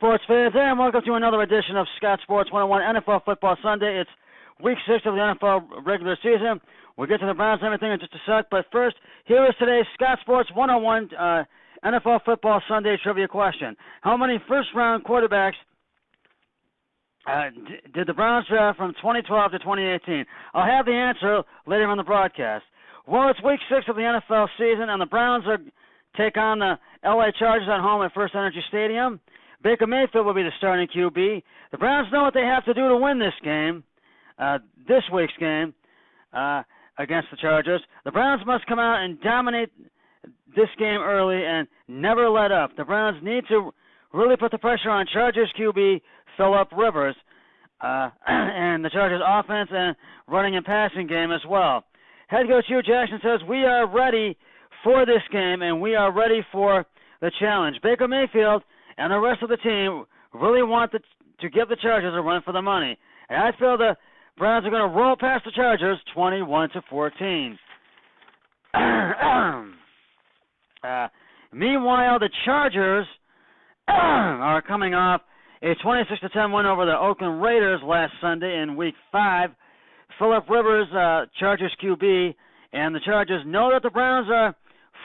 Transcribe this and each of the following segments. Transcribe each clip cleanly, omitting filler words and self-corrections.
sports fans, and welcome to another edition of Scott Sports 101 NFL Football Sunday. It's week 6 of the NFL regular season. We'll get to the Browns and everything in just a sec, but first, here is today's Scott Sports 101 NFL Football Sunday trivia question. How many first-round quarterbacks did the Browns draft from 2012 to 2018? I'll have the answer later on the broadcast. Well, it's week 6 of the NFL season, and the Browns take on the LA Chargers at home at First Energy Stadium. Baker Mayfield will be the starting QB. The Browns know what they have to do to win this game, this week's game, against the Chargers. The Browns must come out and dominate this game early and never let up. The Browns need to really put the pressure on Chargers QB Phillip Rivers and the Chargers offense and running and passing game as well. Head coach Hugh Jackson says, "We are ready for this game and we are ready for the challenge." Baker Mayfield and the rest of the team really want to give the Chargers a run for the money. And I feel the Browns are going to roll past the Chargers 21-14. Meanwhile, the Chargers are coming off a 26-10 win over the Oakland Raiders last Sunday in Week 5. Phillip Rivers, Chargers QB, and the Chargers know that the Browns are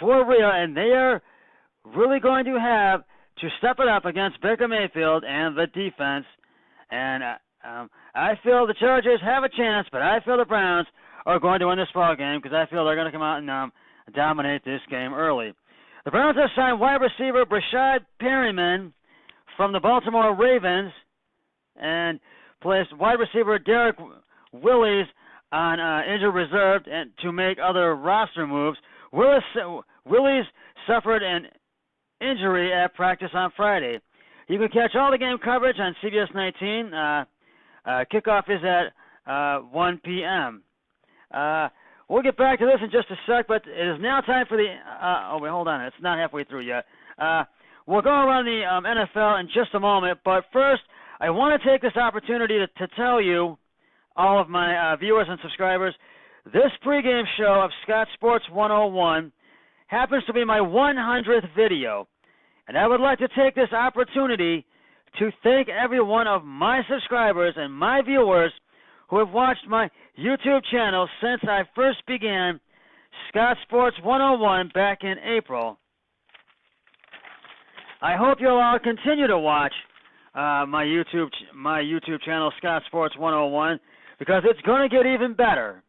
for real, and they are really going to have to step it up against Baker Mayfield and the defense. And I feel the Chargers have a chance, but I feel the Browns are going to win this ball game because I feel they're going to come out and dominate this game early. The Browns have signed wide receiver Breshad Perriman from the Baltimore Ravens and placed wide receiver Derek Willis on injured reserve and to make other roster moves. Willis suffered an injury at practice on Friday. You can catch all the game coverage on CBS 19. Kickoff is at 1 p.m. We'll get back to this in just a sec, but it is now time for the hold on. It's not halfway through yet. We'll go around the NFL in just a moment, but first, I want to take this opportunity to tell you, all of my viewers and subscribers, this pregame show of Scott Sports 101 happens to be my 100th video. And I would like to take this opportunity to thank every one of my subscribers and my viewers who have watched my YouTube channel since I first began Scott Sports 101 back in April. I hope you'll all continue to watch my YouTube channel, Scott Sports 101, because it's going to get even better.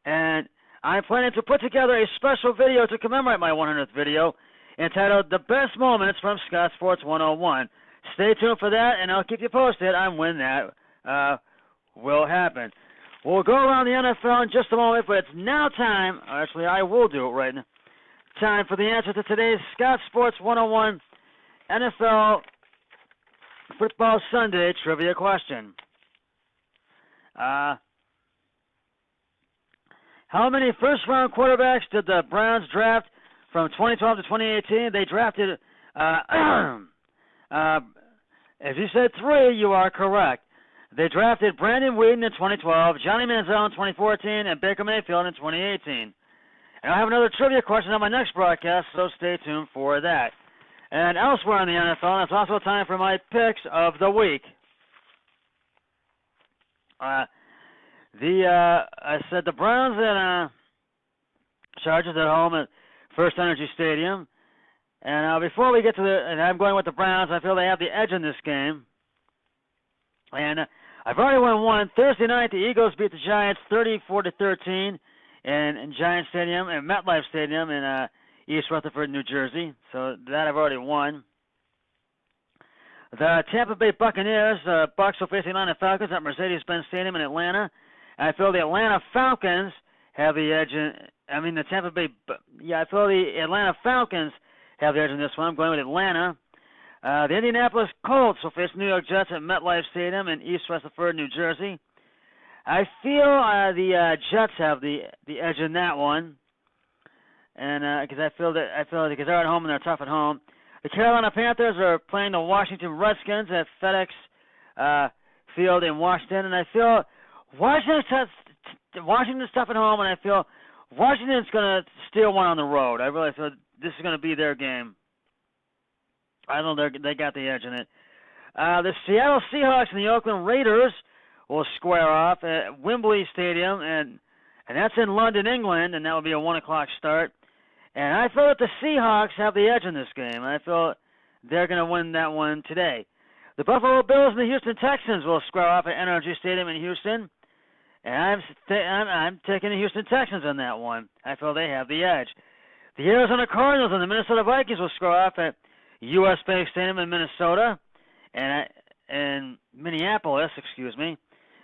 And I'm planning to put together a special video to commemorate my 100th video entitled The Best Moments from Scott Sports 101. Stay tuned for that, and I'll keep you posted on when that will happen. We'll go around the NFL in just a moment, but it's now time, actually I will do it right now, time for the answer to today's Scott Sports 101 NFL Football Sunday trivia question. How many first-round quarterbacks did the Browns draft from 2012 to 2018? They drafted, if you said 3, you are correct. They drafted Brandon Weeden in 2012, Johnny Manziel in 2014, and Baker Mayfield in 2018. And I have another trivia question on my next broadcast, so stay tuned for that. And elsewhere in the NFL, it's also time for my picks of the week. I said the Browns and Chargers at home at First Energy Stadium. And before we get to and I'm going with the Browns, I feel they have the edge in this game. And I've already won one. Thursday night, the Eagles beat the Giants 34-13 in Giant Stadium and MetLife Stadium in East Rutherford, New Jersey. So that I've already won. The Tampa Bay Buccaneers, Bucs will face the Atlanta Falcons at Mercedes-Benz Stadium in Atlanta. And I feel the Atlanta Falcons have the edge I feel the Atlanta Falcons have the edge in this one. I'm going with Atlanta. The Indianapolis Colts will face New York Jets at MetLife Stadium in East Rutherford, New Jersey. I feel the Jets have the edge in that one, and because I feel because they're at home and they're tough at home. The Carolina Panthers are playing the Washington Redskins at FedEx Field in Washington, and I feel Washington's tough at home, and I feel Washington's going to steal one on the road. I really feel this is going to be their game. I know they got the edge in it. The Seattle Seahawks and the Oakland Raiders will square off at Wembley Stadium, and that's in London, England, and that will be a 1 o'clock start. And I feel that the Seahawks have the edge in this game. I feel they're going to win that one today. The Buffalo Bills and the Houston Texans will square off at NRG Stadium in Houston, and I'm taking the Houston Texans on that one. I feel they have the edge. The Arizona Cardinals and the Minnesota Vikings will square off at U.S. Bank Stadium in Minnesota, and Minneapolis, excuse me.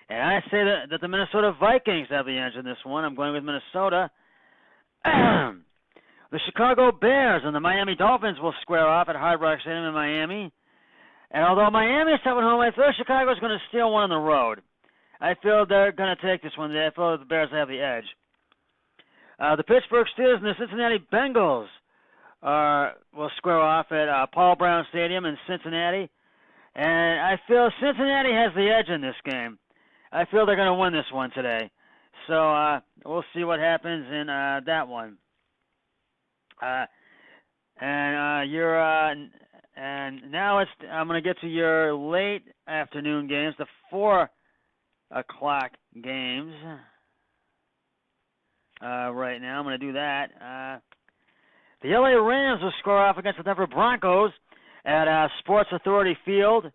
And I say that the Minnesota Vikings have the edge in this one. I'm going with Minnesota. The Chicago Bears and the Miami Dolphins will square off at Hard Rock Stadium in Miami. And although Miami is tough at home, I feel Chicago is going to steal one on the road. I feel they're going to take this one today. I feel the Bears have the edge. The Pittsburgh Steelers and the Cincinnati Bengals will square off at Paul Brown Stadium in Cincinnati. And I feel Cincinnati has the edge in this game. I feel they're going to win this one today. So we'll see what happens in that one. And now I'm going to get to your late afternoon games, the 4 o'clock games. Right now, I'm going to do that. The LA Rams will score off against the Denver Broncos at Sports Authority Field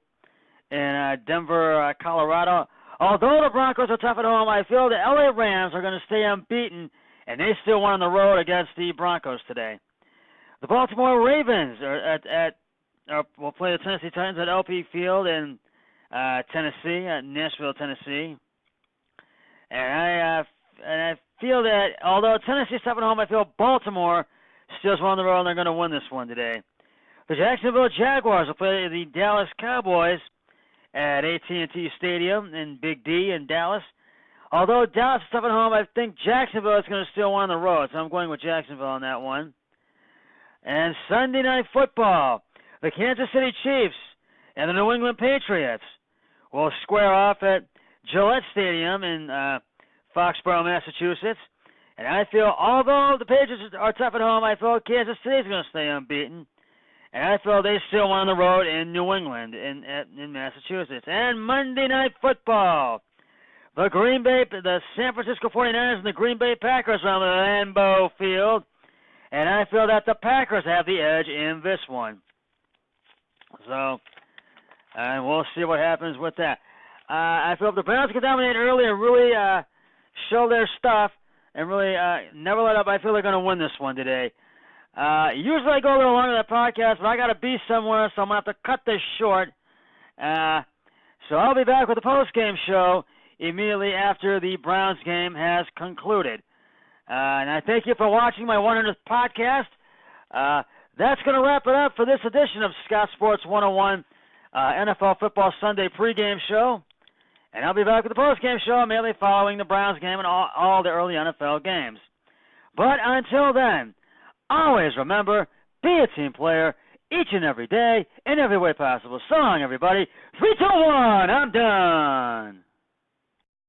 in Denver, Colorado. Although the Broncos are tough at home, I feel the LA Rams are going to stay unbeaten, and they still won on the road against the Broncos today. The Baltimore Ravens will play the Tennessee Titans at LP Field in Tennessee, Nashville, Tennessee. And I feel that although Tennessee's tough at home, I feel Baltimore still won on the road, and they're going to win this one today. The Jacksonville Jaguars will play the Dallas Cowboys at AT&T Stadium in Big D in Dallas. Although Dallas is tough at home, I think Jacksonville is going to steal one on the road, so I'm going with Jacksonville on that one. And Sunday Night Football, the Kansas City Chiefs and the New England Patriots will square off at Gillette Stadium in Foxborough, Massachusetts. And I feel, although the Patriots are tough at home, I feel Kansas City is going to stay unbeaten. And I feel they still won on the road in New England, in Massachusetts. And Monday Night Football, the San Francisco 49ers and the Green Bay Packers are on the Lambeau Field. And I feel that the Packers have the edge in this one. So, and we'll see what happens with that. I feel if the Browns can dominate early and really show their stuff and really never let up, I feel they're going to win this one today. Usually I go a little longer than the podcast, but I got to be somewhere, so I'm going to have to cut this short. So I'll be back with the post-game show immediately after the Browns game has concluded. And I thank you for watching my 100th podcast. That's going to wrap it up for this edition of Scott Sports 101 NFL Football Sunday pregame show. And I'll be back with the postgame show immediately following the Browns game and all the early NFL games. But until then, always remember, be a team player each and every day in every way possible. So long, everybody. 3, 2, 1, I'm done.